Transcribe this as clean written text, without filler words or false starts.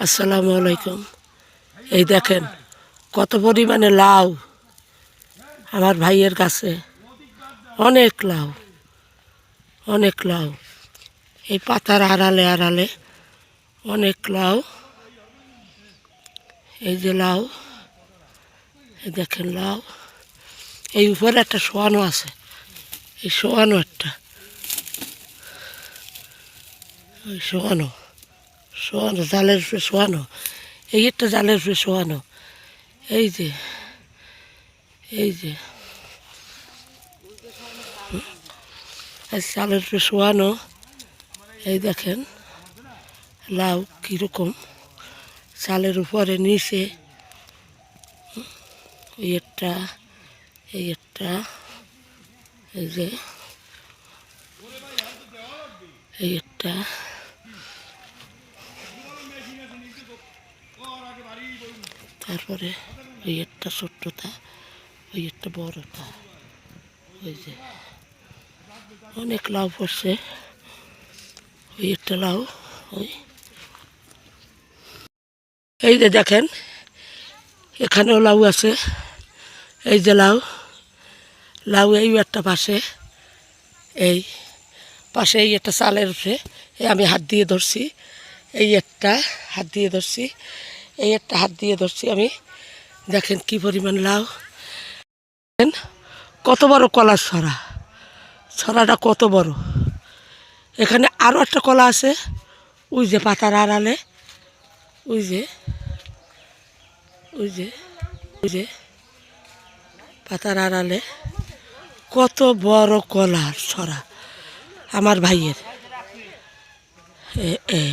আসসালামু আলাইকুম। এই দেখেন কত পরিমাণে লাউ আমার ভাইয়ের কাছে, অনেক লাউ, অনেক লাউ। এই পাতার আড়ালে আড়ালে অনেক লাউ। এই যে লাউ, এই দেখেন লাউ। এই উপরে একটা শোয়ানো আছে, এই শোয়ানো একটা, ওই শোয়ানো শোয়ানো জালের উপরে শোয়ানো, এই একটা জালের উপরে শোয়ানো। এই যে এই যে জালের উপরে শোয়ানো। এই দেখেন লাউ কীরকম চালের উপরে নিচে। এই একটা, এই একটা, এই যে এই একটা, তারপরে ওই একটা ছোট্টটা, ওই একটা বড়টা। ওই যে অনেক লাউ পড়ছে, ওই একটা লাউ। ওই এই যে দেখেন এখানেও লাউ আছে। এই যে লাউ, লাউ এই একটা পাশে, এই পাশে এই একটা চালের উপরে এই আমি হাত দিয়ে ধরছি, এই একটা হাত দিয়ে ধরছি, এই একটা হাত দিয়ে ধরছি আমি। দেখেন কি পরিমাণ লাউ, কত বড় কলার ছড়া, ছড়াটা কত বড়। এখানে আরও একটা কলা আছে, ওই যে পাতার আড়ালে, ওই যে ওই যে ওই যে পাতার আড়ালে কত বড় কলার ছড়া আমার ভাইয়ের। এই